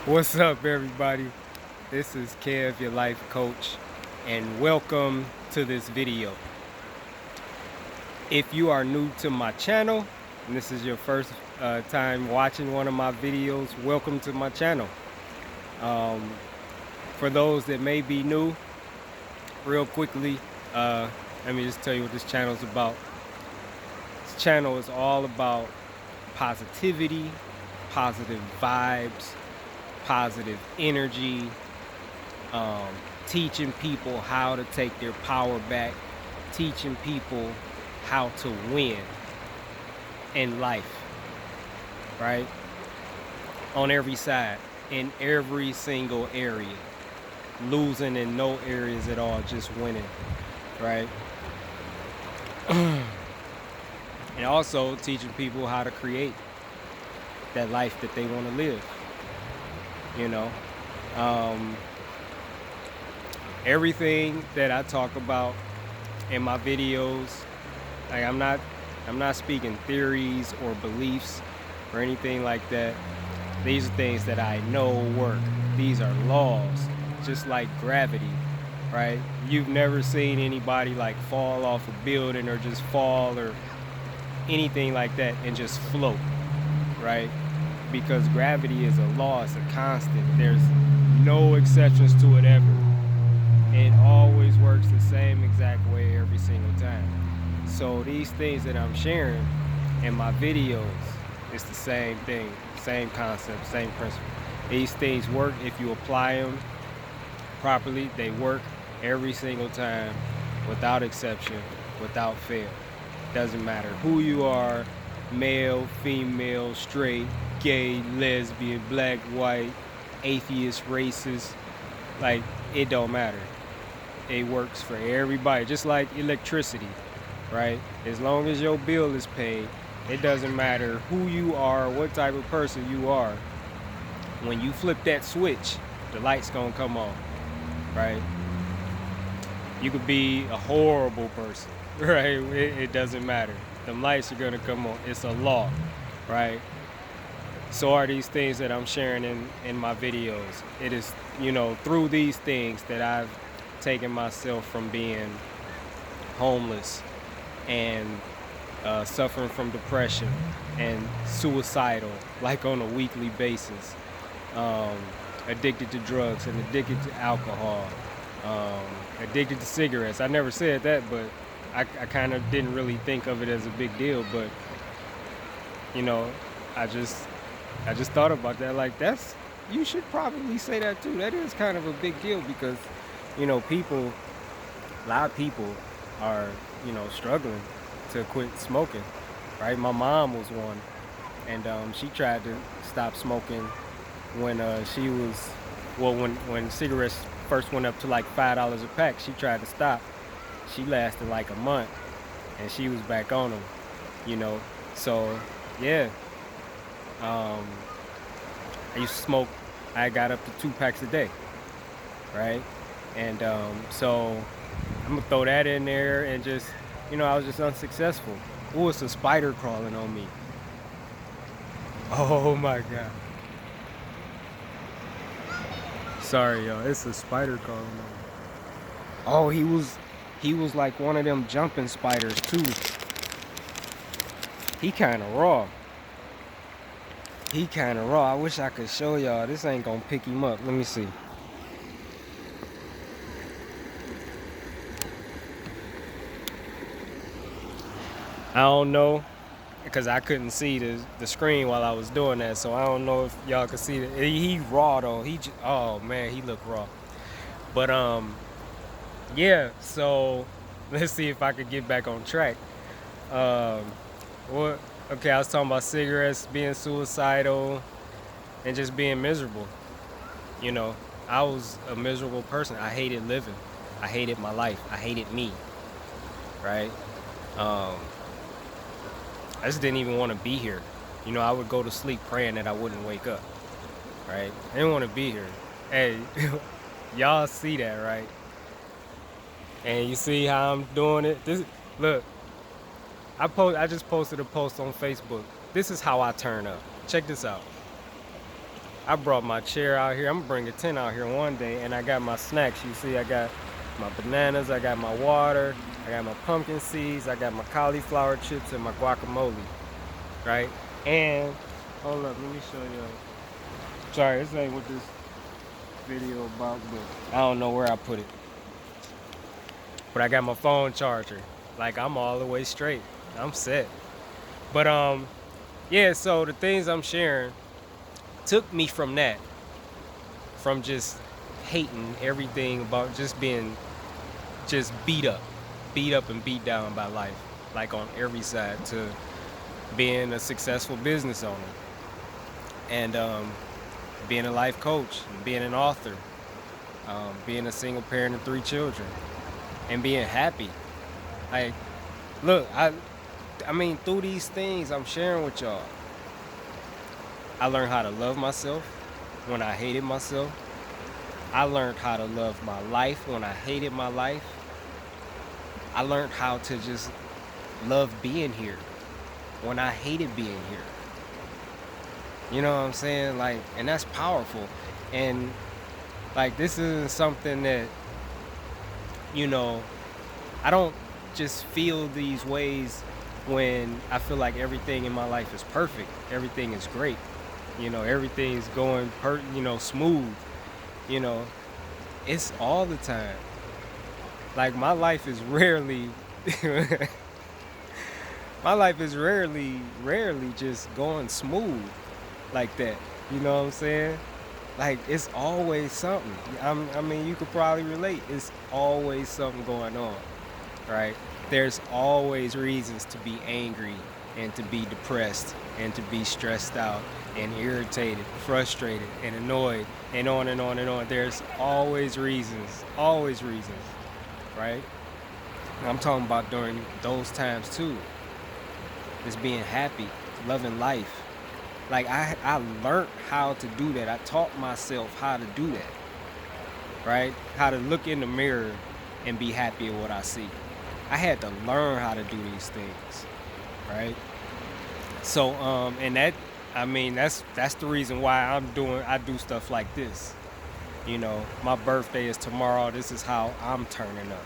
What's up, everybody? This is Kev, your life coach, and welcome to this video. If you are new to my channel and this is your first time watching one of my videos, welcome to my channel. For those that may be new, real quickly, let me just tell you what this channel is about. This channel is all about positivity, positive vibes, positive energy, teaching people how to take their power back, teaching people how to win in life, right? On every side, in every single area. Losing in no areas at all, just winning, right? And also teaching people how to create that life that they want to live, you know? Everything that I talk about in my videos, like I'm not speaking theories or beliefs or anything like that. These are things that I know work. These are laws, just like gravity, right? You've never seen anybody like fall off a building or just fall or anything like that and just float, right? Because gravity is a law, it's a constant. There's no exceptions to it ever. It always works the same exact way every single time. So these things that I'm sharing in my videos, it's the same thing, same concept, same principle. These things work if you apply them properly. They work every single time, without exception, without fail. Doesn't matter who you are, male, female, straight, gay, lesbian, black, white, atheist, racist, like it don't matter. It works for everybody, just like electricity, right? As long as your bill is paid, it doesn't matter who you are, what type of person you are. When you flip that switch, the light's gonna come on, right? You could be a horrible person, right? It doesn't matter. Them lights are gonna come on. It's a law, right? So are these things that I'm sharing in my videos. It is, through these things that I've taken myself from being homeless and suffering from depression and suicidal, like on a weekly basis, addicted to drugs and addicted to alcohol, addicted to cigarettes. I never said that, but I kind of didn't really think of it as a big deal, but I just thought about that. Like, you should probably say that too. That is kind of a big deal because, a lot of people are, struggling to quit smoking, right? My mom was one, and she tried to stop smoking when she was, well, when cigarettes first went up to like $5 a pack. She tried to stop. She lasted like a month, and she was back on them, So, yeah. I used to smoke. I got up to 2 packs a day, right? And so I'm gonna throw that in there and just, I was just unsuccessful. Ooh, it's a spider crawling on me. Oh my God. Sorry, y'all. It's a spider crawling on me. Oh, he was like one of them jumping spiders too. He kind of raw. I wish I could show y'all. This ain't gonna pick him up. Let me see. I don't know, because I couldn't see the screen while I was doing that, so I don't know if y'all could see it. He raw though. Oh man, he looked raw. But yeah. So let's see if I could get back on track. Um, what? Okay, I was talking about cigarettes, being suicidal, and just being miserable. You know, I was a miserable person. I hated living. I hated my life. I hated me. Right? Um, I just didn't even want to be here. I would go to sleep praying that I wouldn't wake up. Right? I didn't want to be here. Hey, y'all see that, right? And you see how I'm doing it? Look, I just posted a post on Facebook. This is how I turn up. Check this out. I brought my chair out here. I'm gonna bring a tent out here one day, and I got my snacks. You see, I got my bananas, I got my water, I got my pumpkin seeds, I got my cauliflower chips, and my guacamole, right? And hold up, let me show you. Sorry, this ain't what this video about, but I don't know where I put it. But I got my phone charger. Like, I'm all the way straight. I'm set. But yeah, so the things I'm sharing took me from that, from just hating everything about just being just beat up and beat down by life, like on every side, to being a successful business owner, and being a life coach, being an author, being a single parent of 3 children, and being happy. Like, look, I mean, through these things I'm sharing with y'all, I learned how to love myself when I hated myself. I learned how to love my life when I hated my life. I learned how to just love being here when I hated being here. You know what I'm saying? Like, and that's powerful. And like, this isn't something that, you know, I don't just feel these ways when I feel like everything in my life is perfect. Everything is great. You know, everything's going smooth. You know, it's all the time. Like, my life is rarely rarely just going smooth like that. You know what I'm saying? Like, it's always something. I mean, you could probably relate. It's always something going on, right? There's always reasons to be angry and to be depressed and to be stressed out and irritated, frustrated, and annoyed, and on and on and on. There's always reasons, right? I'm talking about during those times too. Just being happy, loving life. Like, I learned how to do that. I taught myself how to do that, right? How to look in the mirror and be happy at what I see. I had to learn how to do these things, right? So, and that, I mean, that's the reason why I do stuff like this. You know, my birthday is tomorrow. This is how I'm turning up,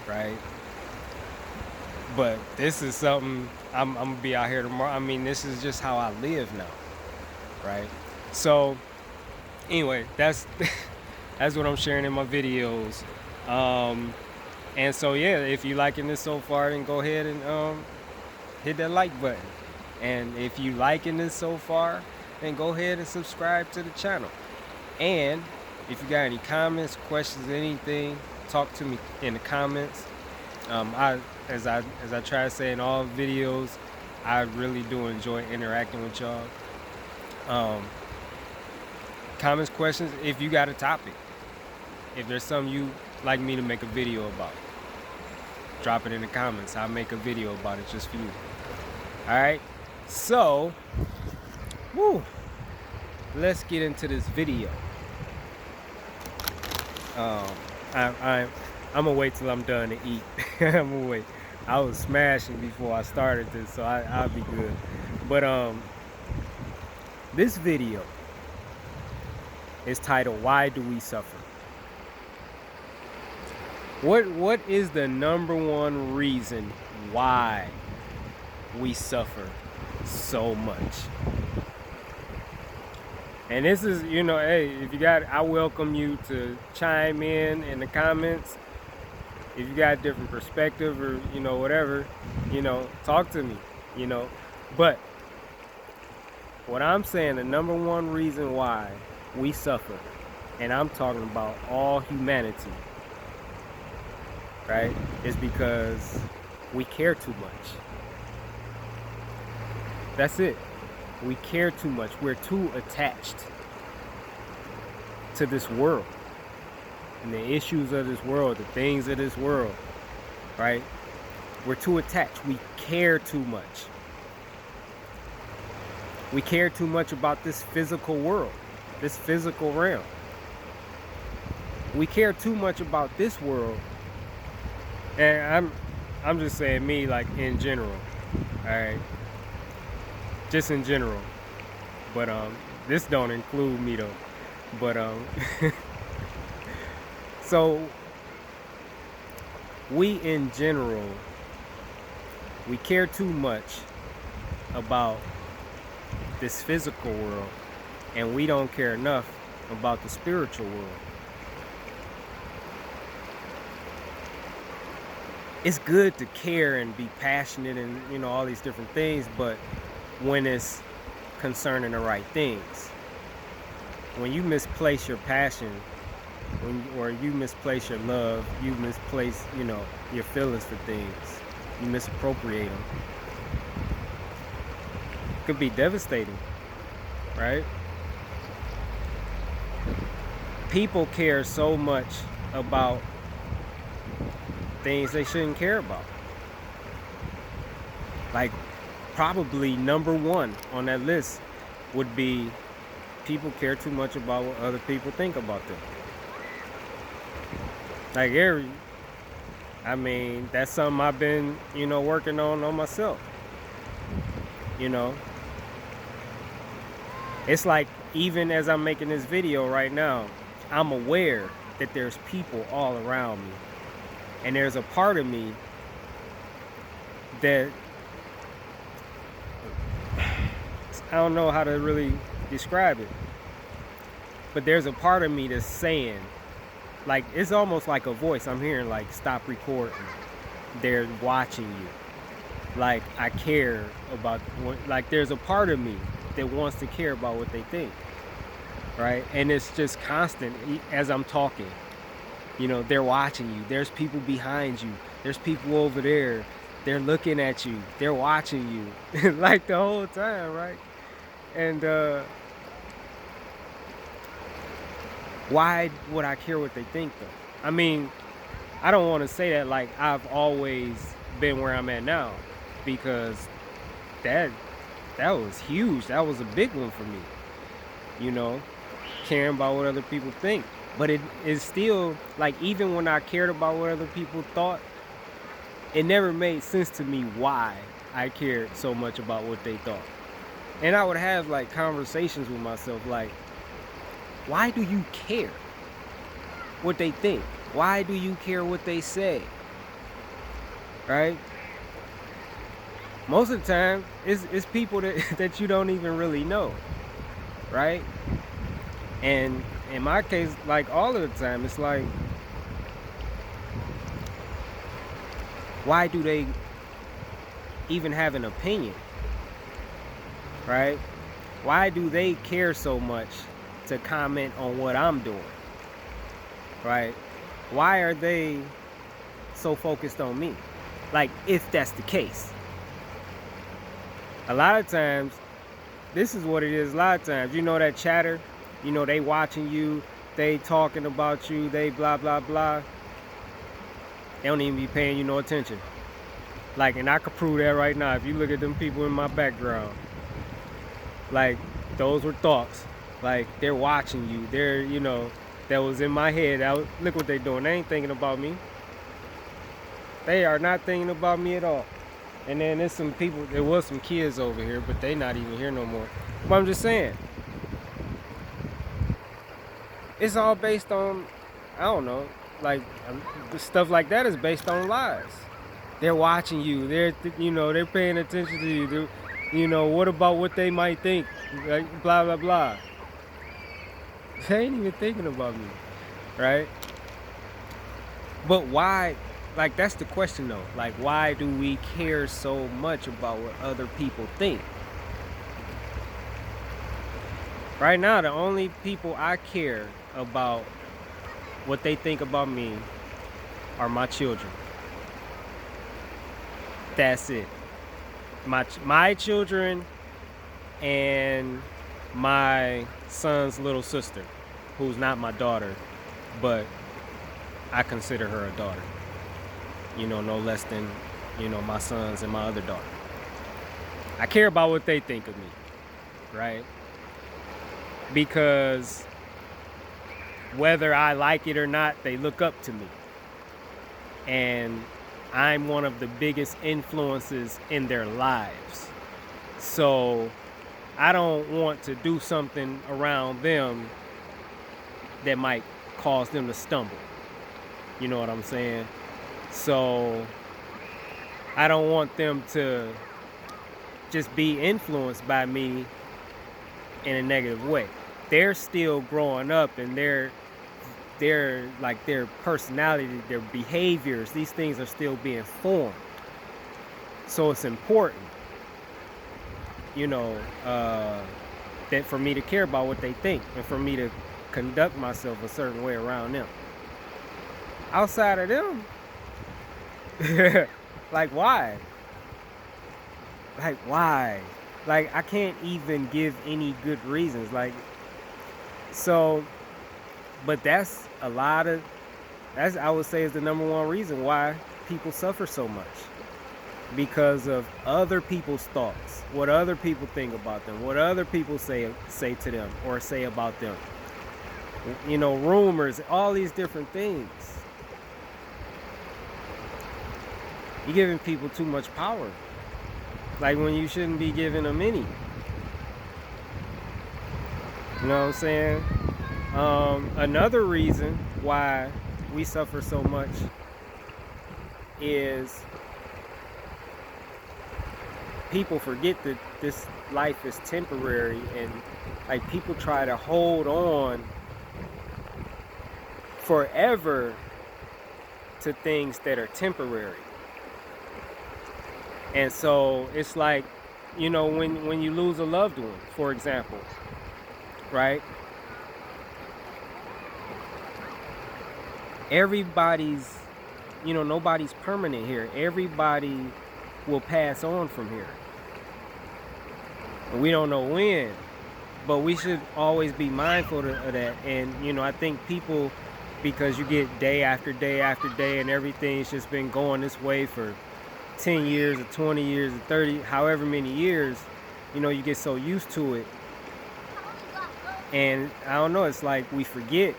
right? But this is something I'm gonna be out here tomorrow. I mean, this is just how I live now, right? So, anyway, that's that's what I'm sharing in my videos. And so, yeah, if you're liking this so far, then go ahead and hit that like button. And if you liking this so far, then go ahead and subscribe to the channel. And if you got any comments, questions, anything, talk to me in the comments. As I try to say in all videos, I really do enjoy interacting with y'all. Comments, questions, if you got a topic, if there's something you like me to make a video about, drop it in the comments. I'll make a video about it just for you. All right, so let's get into this video. I'm gonna wait till I'm done to eat. I'm gonna wait. I was smashing before I started this, so I'll be good. But this video is titled "Why Do We Suffer?" What is the number one reason why we suffer so much? And this is, you know, hey, if you got, I welcome you to chime in the comments. If you got a different perspective or, you know, whatever, you know, talk to me, you know. But what I'm saying, the number one reason why we suffer, and I'm talking about all humanity, right, is because we care too much. That's it. We care too much. We're too attached to this world and the issues of this world, the things of this world, right? We're too attached. We care too much. We care too much about this physical world, this physical realm. We care too much about this world. And I'm just saying me, like, in general, all right? Just in general. But This don't include me though. But so we in general, we care too much about this physical world, and we don't care enough about the spiritual world. It's good to care and be passionate and, you know, all these different things, but when it's concerning the right things. When you misplace your passion, or you misplace your love, you misplace, you know, your feelings for things, you misappropriate them, it could be devastating, right? People care so much about things they shouldn't care about. Like, probably number one on that list would be people care too much about what other people think about them. Like, I mean, that's something I've been, you know, working on myself. You know, it's like, even as I'm making this video right now, I'm aware that there's people all around me. And there's a part of me that, I don't know how to really describe it, but there's a part of me that's saying, like, it's almost like a voice I'm hearing, like, stop recording. They're watching you. Like, I care about, like, there's a part of me that wants to care about what they think, right? And it's just constant as I'm talking. You know, they're watching you. There's people behind you. There's people over there. They're looking at you. They're watching you. Like, the whole time, right? And why would I care what they think, though? I mean, I don't want to say that like I've always been where I'm at now, because that was huge. That was a big one for me. You know, caring about what other people think. But it is still, like, even when I cared about what other people thought, it never made sense to me why I cared so much about what they thought. And I would have, like, conversations with myself, like, why do you care what they think? Why do you care what they say? Right? Most of the time, it's people that you don't even really know. Right? And in my case, like, all of the time, it's like, why do they even have an opinion? Right? Why do they care so much to comment on what I'm doing? Right? Why are they so focused on me? Like, if that's the case. A lot of times, this is what it is. A lot of times, you know, that chatter, you know, they watching you, they talking about you, they blah, blah, blah. They don't even be paying you no attention. Like, and I could prove that right now. If you look at them people in my background, like, those were thoughts. Like, they're watching you. They're, you know, that was in my head. Look what they're doing. They ain't thinking about me. They are not thinking about me at all. And then there's some people, there was some kids over here, but they not even here no more. But I'm just saying, it's all based on, I don't know, like, stuff like that is based on lies. They're watching you. They're, you know, they're paying attention to you. They're, you know, what about what they might think? Like, blah, blah, blah. They ain't even thinking about me, right? But why, like, that's the question though. Like, why do we care so much about what other people think? Right now, the only people I care about what they think about me are my children. That's it. My children and my son's little sister, who's not my daughter, but I consider her a daughter. You know, no less than, you know, my sons and my other daughter. I care about what they think of me, right? Because whether I like it or not, they look up to me. And I'm one of the biggest influences in their lives. So I don't want to do something around them that might cause them to stumble. You know what I'm saying? So I don't want them to just be influenced by me in a negative way. They're still growing up, and they're like their personality, their behaviors, these things are still being formed. So it's important, you know, that for me to care about what they think and for me to conduct myself a certain way around them. Outside of them, like why? Like why? Like I can't even give any good reasons. Like so, but that's I would say is the number one reason why people suffer so much. Because of other people's thoughts, what other people think about them, what other people say to them or say about them. You know, rumors, all these different things. You're giving people too much power. Like when you shouldn't be giving them any. You know what I'm saying? Another reason why we suffer so much is people forget that this life is temporary, and like people try to hold on forever to things that are temporary. And so it's like, you know, when you lose a loved one, for example, right? Everybody's, you know, nobody's permanent here. Everybody will pass on from here. And we don't know when, but we should always be mindful of that. And, you know, I think people, because you get day after day after day and everything's just been going this way for 10 years or 20 years or 30, however many years, you know, you get so used to it. And I don't know, it's like we forget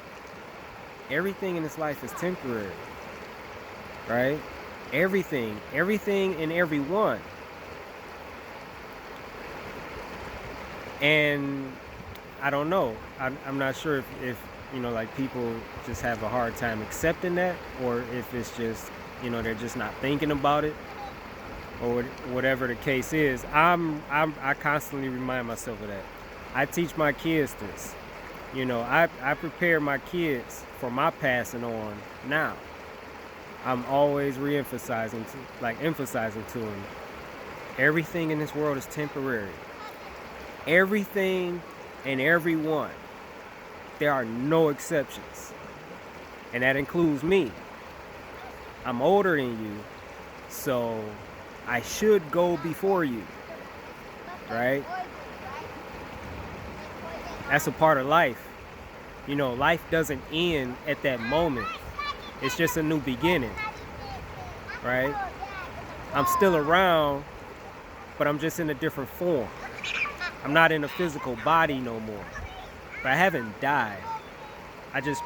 everything in this life is temporary, right? Everything and everyone. And I don't know, I'm not sure if you know, like people just have a hard time accepting that, or if it's just, you know, they're just not thinking about it, or whatever the case is. I constantly remind myself of that. I teach my kids this. You know, I prepare my kids for my passing on now. I'm always emphasizing to them, everything in this world is temporary. Everything and everyone. There are no exceptions. And that includes me. I'm older than you, so I should go before you, right? That's a part of life. You know, life doesn't end at that moment. It's just a new beginning, right? I'm still around, but I'm just in a different form. I'm not in a physical body no more. But I haven't died. I just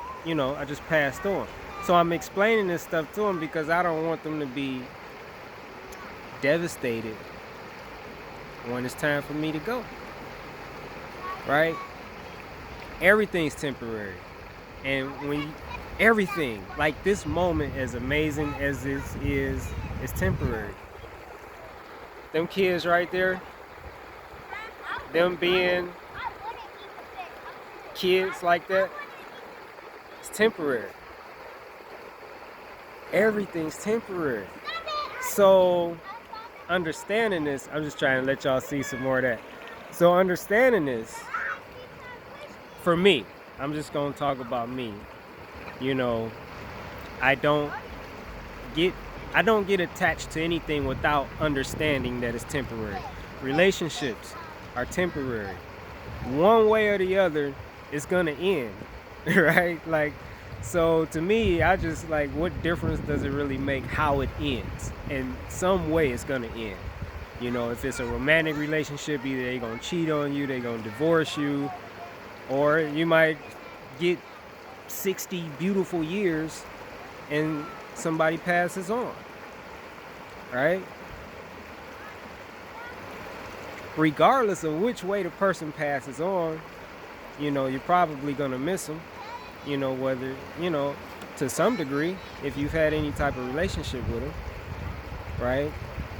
passed on. So I'm explaining this stuff to them because I don't want them to be devastated when it's time for me to go, right? Everything's temporary. And everything, like this moment, as amazing as this is temporary. Them kids right there, them being kids like that, it's temporary. Everything's temporary. So understanding this, I'm just trying to let y'all see some more of that. So understanding this, for me, I'm just gonna talk about me. You know, I don't get attached to anything without understanding that it's temporary. Relationships are temporary. One way or the other, it's gonna end, right? Like, so to me, I just like, what difference does it really make how it ends? In some way, it's gonna end. You know, if it's a romantic relationship, either they're gonna cheat on you, they're gonna divorce you, or you might get 60 beautiful years and somebody passes on, right? regardless of which way the person passes on, you're probably going to miss them, whether, to some degree, if you've had any type of relationship with them, right?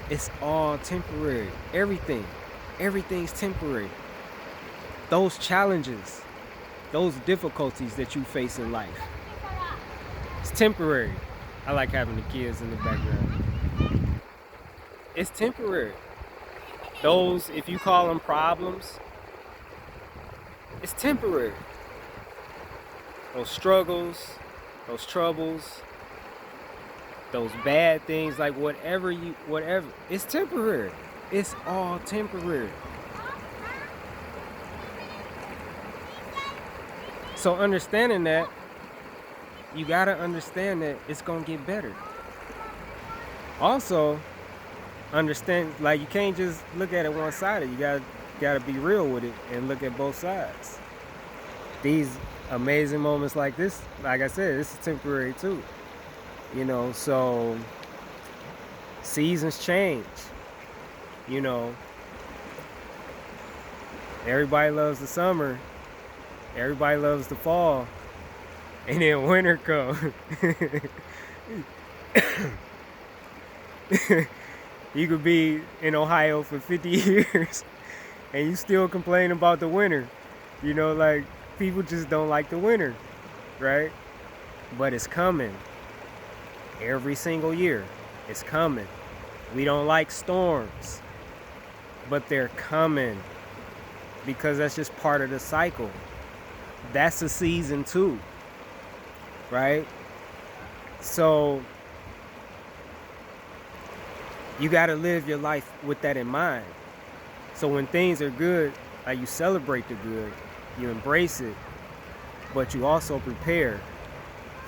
It's all temporary. Everything's temporary. Those challenges, those difficulties that you face in life, it's temporary. I like having the kids in the background. It's temporary. Those, if you call them problems, it's temporary. Those struggles, those troubles, those bad things, like whatever, it's temporary. It's all temporary. So understanding that, you gotta understand that it's gonna get better. Also, understand, like, you can't just look at it one-sided. You gotta be real with it and look at both sides. These amazing moments like this, like I said, this is temporary too. So seasons change. Everybody loves the summer. Everybody loves the fall. And then winter comes. You could be in Ohio for 50 years and you still complain about the winter. Like, people just don't like the winter, right? But it's coming. Every single year, it's coming. We don't like storms, but they're coming because that's just part of the cycle. That's a season too, right? So you got to live your life with that in mind. So when things are good, like, you celebrate the good, you embrace it, but you also prepare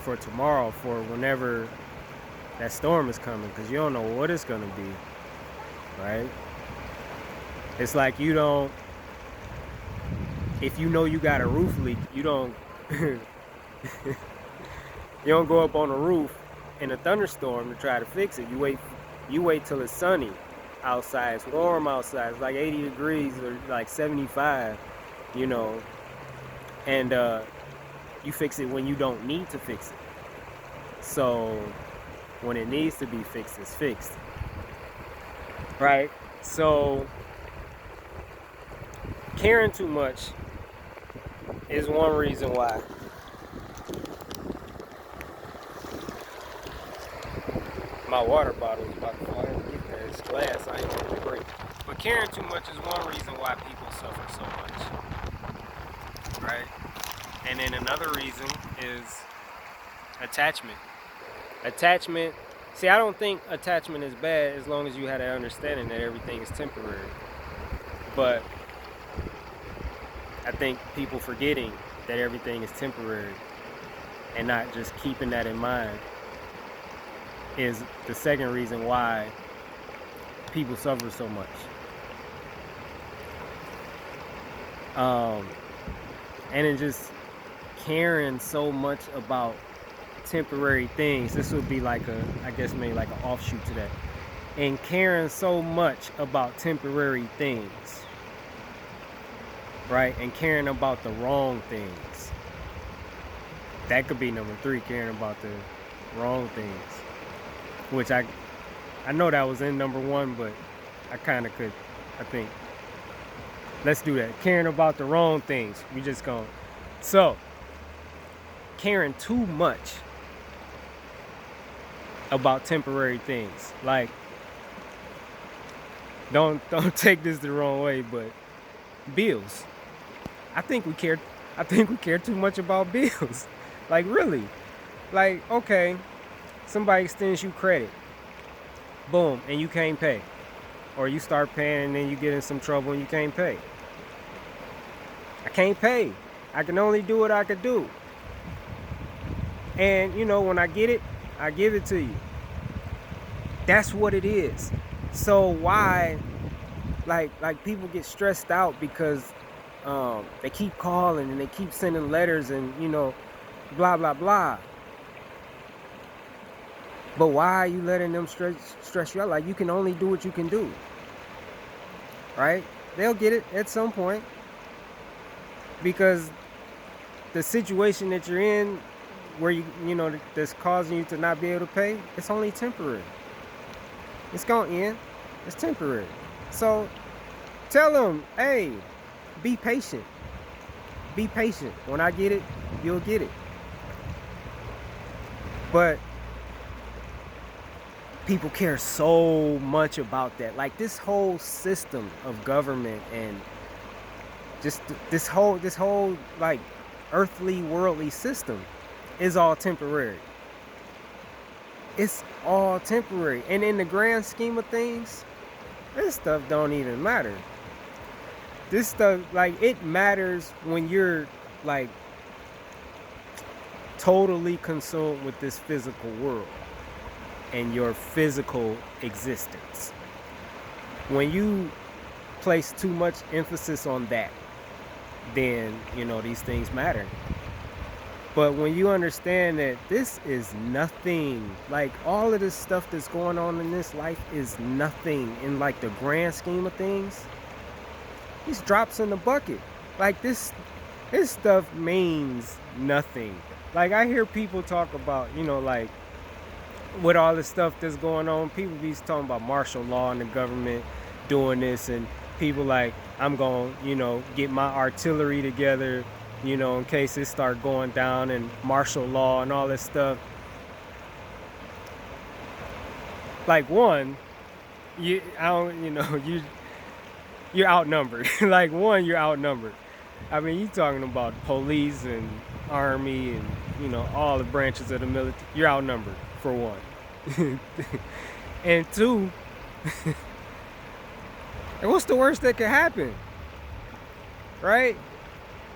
for tomorrow, for whenever that storm is coming, because you don't know what it's going to be, right? It's like, if you know you got a roof leak, you don't you don't go up on the roof in a thunderstorm to try to fix it. You wait till it's sunny outside, it's warm outside, it's like 80 degrees or like 75, and you fix it when you don't need to fix it. So when it needs to be fixed, it's fixed, right? So caring too much is one reason why. My water bottle is about to fly. Get that. It's glass. I ain't gonna break. But caring too much is one reason why people suffer so much, right? And then another reason is attachment. See, I don't think attachment is bad as long as you have that understanding that everything is temporary. But I think people forgetting that everything is temporary and not just keeping that in mind is the second reason why people suffer so much. And then just caring so much about temporary things. This would be like maybe like an offshoot to that. And caring so much about temporary things, right? And caring about the wrong things. That could be number 3, caring about the wrong things. Which I know that was in number 1, but I kind of could, I think. Let's do that. Caring about the wrong things. We just going. So, caring too much about temporary things. Like, don't take this the wrong way, but bills. I think we care too much about bills. Like, really. Like, okay, somebody extends you credit. Boom, and you can't pay. Or you start paying and then you get in some trouble and you can't pay. I can't pay. I can only do what I could do. And, when I get it, I give it to you. That's what it is. So why, like people get stressed out because they keep calling and they keep sending letters and, blah, blah, blah. But why are you letting them stress you out? Like, you can only do what you can do, right? They'll get it at some point, because the situation that you're in, where you know that's causing you to not be able to pay, it's only temporary. It's gonna end. It's temporary. So tell them, hey, be patient. Be patient. When I get it, you'll get it. But people care so much about that. Like this whole system of government and just this whole like earthly, worldly system is all temporary. It's all temporary. And in the grand scheme of things, this stuff don't even matter. This stuff, like, it matters when you're like totally consumed with this physical world and your physical existence. When you place too much emphasis on that, then you know these things matter. But when you understand that this is nothing, like all of this stuff that's going on in this life is nothing in like the grand scheme of things, these drops in the bucket. Like this stuff means nothing. Like I hear people talk about, you know, like with all the stuff that's going on, people be talking about martial law and the government doing this, and people like, I'm gonna, you know, get my artillery together, you know, in case it start going down, and martial law and all this stuff. Like one, you're outnumbered. Like one, you're outnumbered. I mean, you talking about police and army and, you know, all the branches of the military. You're outnumbered for one. And two, and what's the worst that could happen? Right?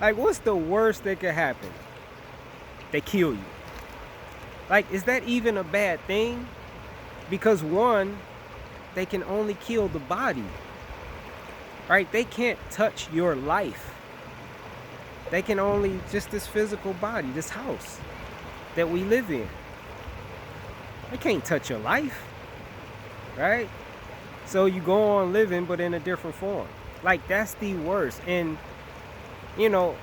Like, what's the worst that could happen? They kill you. Like, is that even a bad thing? Because one, they can only kill the body. Right? They can't touch your life. They can only just this physical body, this house that we live in. They can't touch your life. Right? So you go on living, but in a different form. Like, that's the worst. And you know,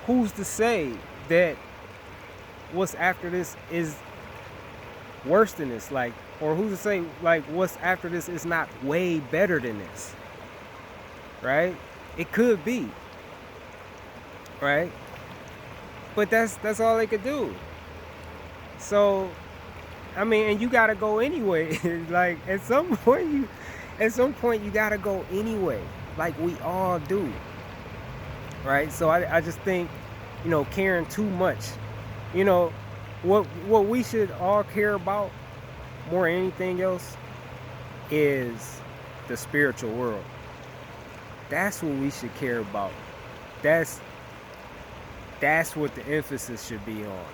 who's to say that what's after this is worse than this? Like, or who's to say like what's after this is not way better than this? Right? It could be. Right? But that's all they could do. So, I mean, and you gotta go anyway. Like at some point you gotta go anyway. Like we all do. Right? So I just think, you know, caring too much, you know, what we should all care about more than anything else is the spiritual world. That's what we should care about. That's what the emphasis should be on.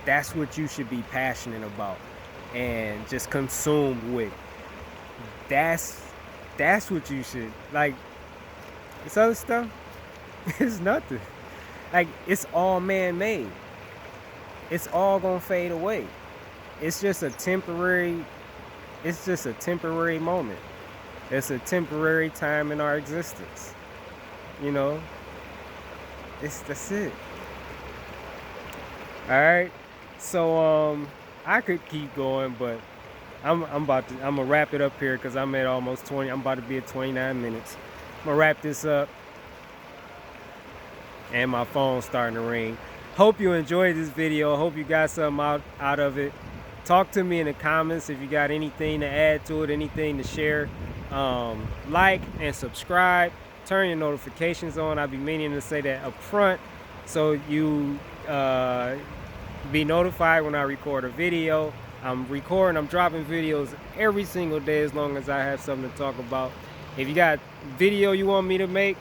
That's what you should be passionate about and just consumed with. That's what you should, like, this other stuff, it's nothing. Like, it's all man-made. It's all gonna fade away. It's just a temporary moment. It's a temporary time in our existence. You know? That's it. Alright. So I could keep going, but I'm gonna wrap it up here because I'm at almost 20. I'm about to be at 29 minutes. I'm gonna wrap this up. And my phone's starting to ring. Hope you enjoyed this video. Hope you got something out of it. Talk to me in the comments if you got anything to add to it, anything to share. Like and subscribe. Turn your notifications on. I'll be meaning to say that up front so you be notified when I record a video. I'm dropping videos every single day as long as I have something to talk about. If you got video you want me to make,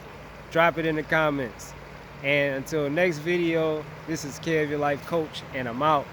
drop it in the comments. And until next video, this is Kev, your life coach, and I'm out.